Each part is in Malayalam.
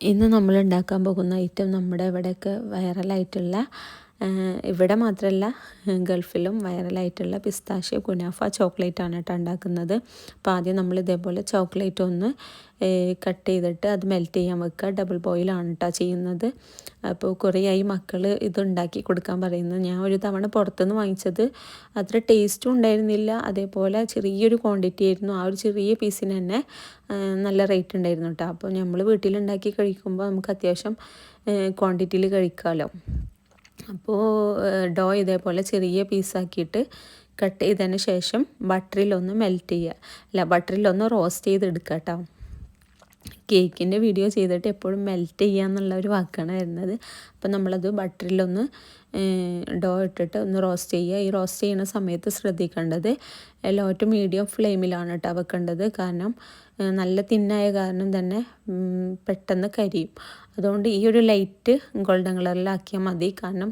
ഇന്ന് നമ്മൾ ഉണ്ടാക്കാൻ പോകുന്ന ഐറ്റം നമ്മുടെ ഇവിടെയൊക്കെ വൈറലായിട്ടുള്ള ഇവിടെ മാത്രമല്ല ഗൾഫിലും വൈറലായിട്ടുള്ള പിസ്താഷ്യോ കുനാഫ ചോക്ലേറ്റാണ് കേട്ടോ ഉണ്ടാക്കുന്നത്. അപ്പോൾ ആദ്യം നമ്മൾ ഇതേപോലെ ചോക്ലേറ്റ് ഒന്ന് കട്ട് ചെയ്തിട്ട് അത് മെൽറ്റ് ചെയ്യാൻ വെക്കുക. ഡബിൾ ബോയിലാണ് കേട്ടോ ചെയ്യുന്നത്. അപ്പോൾ കുറേയായി മക്കൾ ഇതുണ്ടാക്കി കൊടുക്കാൻ പറയുന്നത്. ഞാൻ ഒരു തവണ പുറത്തുനിന്ന് വാങ്ങിച്ചത് അത്ര ടേസ്റ്റും ഉണ്ടായിരുന്നില്ല, അതേപോലെ ചെറിയൊരു ക്വാണ്ടിറ്റി ആയിരുന്നു. ആ ഒരു ചെറിയ പീസിന് തന്നെ നല്ല റേറ്റ് ഉണ്ടായിരുന്നു കേട്ടോ. അപ്പോൾ നമ്മൾ വീട്ടിലുണ്ടാക്കി കഴിക്കുമ്പോൾ നമുക്ക് അത്യാവശ്യം ക്വാണ്ടിറ്റിയിൽ കഴിക്കാമല്ലോ. അപ്പോൾ ഡോ ഇതേപോലെ ചെറിയ പീസാക്കിയിട്ട് കട്ട് ചെയ്തതിന് ശേഷം ബട്ടറിലൊന്ന് മെൽറ്റ് ചെയ്യുക, അല്ല ബട്ടറിലൊന്ന് റോസ്റ്റ് ചെയ്തെടുക്കുക കേട്ടോ. കേക്കിൻ്റെ വീഡിയോ ചെയ്തിട്ട് എപ്പോഴും മെൽറ്റ് ചെയ്യുക എന്നുള്ള ഒരു വാക്കാണ് വരുന്നത്. അപ്പോൾ നമ്മളത് ബട്ടറിലൊന്ന് ഡോ ഇട്ടിട്ട് ഒന്ന് റോസ്റ്റ് ചെയ്യുക. ഈ റോസ്റ്റ് ചെയ്യുന്ന സമയത്ത് ശ്രദ്ധിക്കേണ്ടത് ലോ ടു മീഡിയം ഫ്ലെയിമിലാണ് കേട്ടോ വെക്കേണ്ടത്. കാരണം നല്ല തിന്നായ കാരണം തന്നെ പെട്ടെന്ന് കരിയും. അതുകൊണ്ട് ഈ ഒരു ലൈറ്റ് ഗോൾഡൻ കളറിലാക്കിയാൽ മതി. കാരണം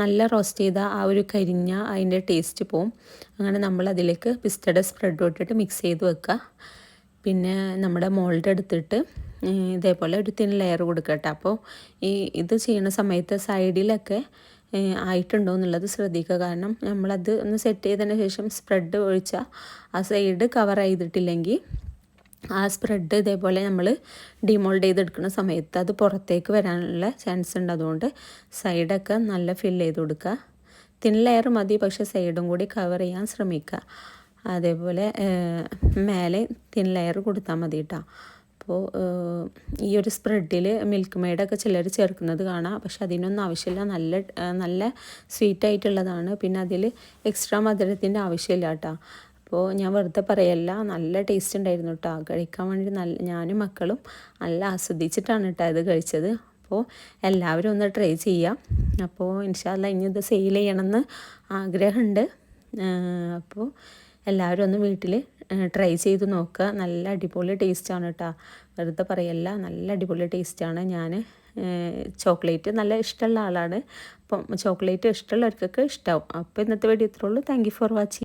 നല്ല റോസ്റ്റ് ചെയ്ത ആ ഒരു കരിഞ്ഞ അതിൻ്റെ ടേസ്റ്റ് പോവും. അങ്ങനെ നമ്മളതിലേക്ക് പിസ്തയുടെ സ്പ്രെഡ് ഇട്ടിട്ട് മിക്സ് ചെയ്ത് വെക്കുക. പിന്നെ നമ്മുടെ മോൾഡ് എടുത്തിട്ട് ഇതേപോലെ ഒരു തിൻ ലെയർ കൊടുക്കട്ടെ. അപ്പോൾ ഇത് ചെയ്യുന്ന സമയത്ത് സൈഡിലൊക്കെ ആയിട്ടുണ്ടോ എന്നുള്ളത് ശ്രദ്ധിക്കുക. കാരണം നമ്മളത് ഒന്ന് സെറ്റ് ചെയ്തതിന് ശേഷം സ്പ്രെഡ് ഒഴിച്ചാൽ ആ സൈഡ് കവർ ചെയ്തിട്ടില്ലെങ്കിൽ ആ സ്പ്രെഡ് ഇതേപോലെ നമ്മൾ ഡിമോൾഡ് ചെയ്തെടുക്കുന്ന സമയത്ത് അത് പുറത്തേക്ക് വരാനുള്ള ചാൻസ് ഉണ്ട്. അതുകൊണ്ട് സൈഡൊക്കെ നല്ല ഫിൽ ചെയ്ത് കൊടുക്കുക. തിൻ ലെയർ മതി, പക്ഷേ സൈഡും കൂടി കവർ ചെയ്യാൻ ശ്രമിക്കുക. അതേപോലെ മേലെ തിൻ ലെയർ കൊടുത്താൽ മതി കേട്ടോ. അപ്പോൾ ഈ ഒരു സ്പ്രെഡിൽ മിൽക്ക് മെയ്ഡൊക്കെ ചിലർ ചേർക്കുന്നത് കാണാം, പക്ഷെ അതിനൊന്നും ആവശ്യമില്ല. നല്ല സ്വീറ്റായിട്ടുള്ളതാണ്. പിന്നെ അതിൽ എക്സ്ട്രാ മധുരത്തിൻ്റെ ആവശ്യമില്ല കേട്ടോ. അപ്പോൾ ഞാൻ വെറുതെ പറയല്ല, നല്ല ടേസ്റ്റ് ഉണ്ടായിരുന്നു കേട്ടോ. കഴിക്കാൻ വേണ്ടി ഞാനും മക്കളും നല്ല ആസ്വദിച്ചിട്ടാണ് കേട്ടോ ഇത് കഴിച്ചത്. അപ്പോൾ എല്ലാവരും ഒന്ന് ട്രൈ ചെയ്യാം. അപ്പോൾ ഇൻഷാ അല്ലാഹ് ഇനി ഇത് സെയിൽ ചെയ്യണമെന്ന് ആഗ്രഹമുണ്ട്. അപ്പോൾ എല്ലാവരും ഒന്ന് വീട്ടിൽ ട്രൈ ചെയ്ത് നോക്കുക. നല്ല അടിപൊളി ടേസ്റ്റാണ് കേട്ടോ. വെറുതെ പറയല്ല, നല്ല അടിപൊളി ടേസ്റ്റാണ്. ഞാൻ ചോക്ലേറ്റ് നല്ല ഇഷ്ടമുള്ള ആളാണ്. അപ്പം ചോക്ലേറ്റ് ഇഷ്ടമുള്ളവർക്കൊക്കെ ഇഷ്ടമാവും. അപ്പോൾ ഇന്നത്തെ വീഡിയോ ഇത്രേ ഉള്ളൂ. Thank you for watching.